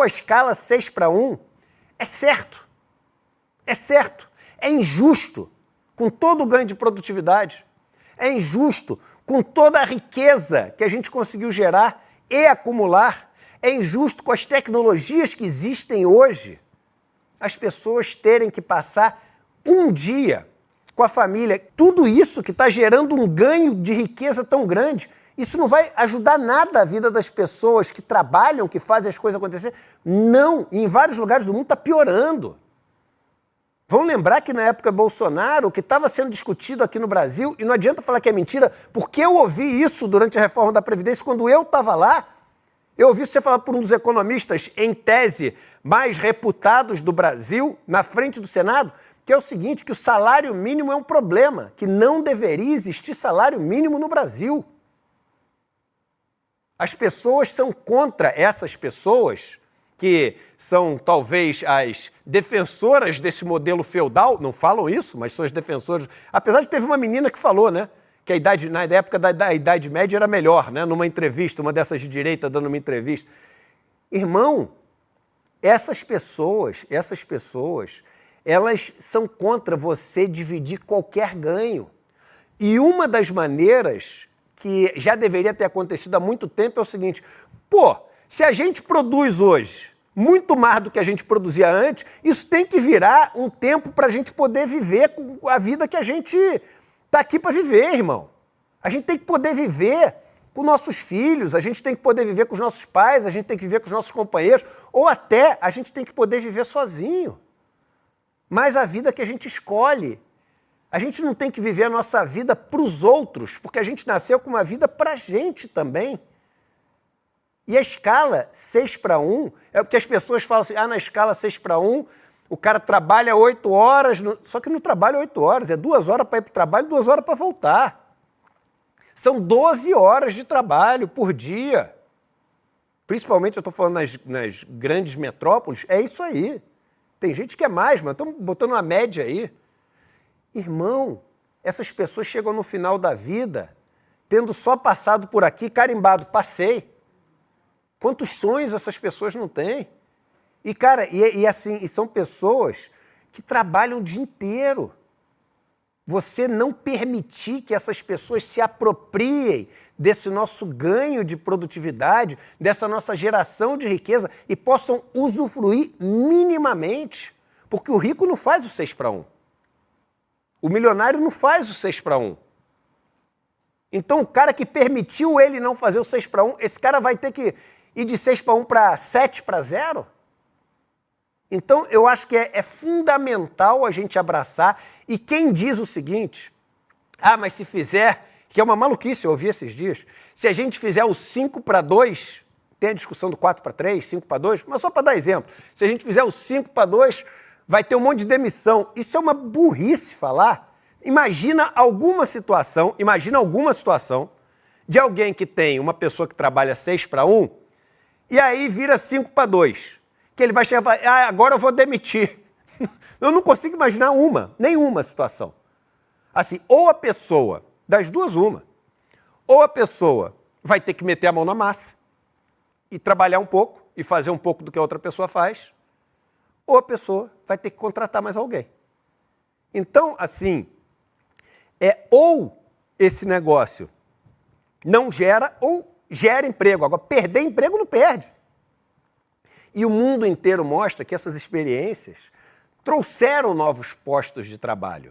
com a escala 6:1, é certo. É certo. É injusto com todo o ganho de produtividade. É injusto com toda a riqueza que a gente conseguiu gerar e acumular. É injusto com as tecnologias que existem hoje, as pessoas terem que passar um dia com a família. Tudo isso que está gerando um ganho de riqueza tão grande, isso não vai ajudar nada a vida das pessoas que trabalham, que fazem as coisas acontecer. Não, em vários lugares do mundo está piorando. Vamos lembrar que na época Bolsonaro, o que estava sendo discutido aqui no Brasil, e não adianta falar que é mentira, porque eu ouvi isso durante a reforma da Previdência, quando eu estava lá, eu ouvi você falar por um dos economistas, em tese, mais reputados do Brasil, na frente do Senado, que é o seguinte, que o salário mínimo é um problema, que não deveria existir salário mínimo no Brasil. As pessoas são contra essas pessoas, que são talvez as defensoras desse modelo feudal, não falam isso, mas são as defensoras. Apesar de teve uma menina que falou, né, que a idade, na época da Idade Média era melhor, né, numa entrevista, uma dessas de direita dando uma entrevista. Irmão, essas pessoas, elas são contra você dividir qualquer ganho. E uma das maneiras que já deveria ter acontecido há muito tempo é o seguinte, pô, se a gente produz hoje muito mais do que a gente produzia antes, isso tem que virar um tempo para a gente poder viver com a vida que a gente está aqui para viver, irmão. A gente tem que poder viver com nossos filhos, a gente tem que poder viver com os nossos pais, a gente tem que viver com os nossos companheiros, ou até a gente tem que poder viver sozinho. Mas a vida que a gente escolhe, a gente não tem que viver a nossa vida para os outros, porque a gente nasceu com uma vida para a gente também. E a escala 6:1 é porque as pessoas falam assim, na escala 6:1 o cara trabalha 8 horas, só que não trabalha 8 horas, é 2 horas para ir para o trabalho e 2 horas para voltar. São 12 horas de trabalho por dia. Principalmente, eu estou falando nas grandes metrópoles, é isso aí. Tem gente que é mais, mas estamos botando uma média aí. Irmão, essas pessoas chegam no final da vida tendo só passado por aqui, carimbado, passei. Quantos sonhos essas pessoas não têm? E, cara, e são pessoas que trabalham o dia inteiro. Você não permitir que essas pessoas se apropriem desse nosso ganho de produtividade, dessa nossa geração de riqueza e possam usufruir minimamente. Porque o rico não faz o 6:1. O milionário não faz o 6:1. Então, o cara que permitiu ele não fazer o 6:1, esse cara vai ter que ir de 6:1 para 7:0? Então, eu acho que é fundamental a gente abraçar. E quem diz o seguinte, mas se fizer, que é uma maluquice, eu ouvi esses dias, se a gente fizer o 5:2, tem a discussão do 4:3, 5:2, mas só para dar exemplo, se a gente fizer o 5:2, vai ter um monte de demissão. Isso é uma burrice falar. Imagina alguma situação de alguém que tem uma pessoa que trabalha 6:1 e aí vira 5:2. Que ele vai chegar e falar, agora eu vou demitir. Eu não consigo imaginar nenhuma situação. Assim, ou a pessoa, das duas uma, ou a pessoa vai ter que meter a mão na massa e trabalhar um pouco e fazer um pouco do que a outra pessoa faz, ou a pessoa vai ter que contratar mais alguém. Então, assim, ou esse negócio não gera ou gera emprego. Agora, perder emprego não perde. E o mundo inteiro mostra que essas experiências trouxeram novos postos de trabalho.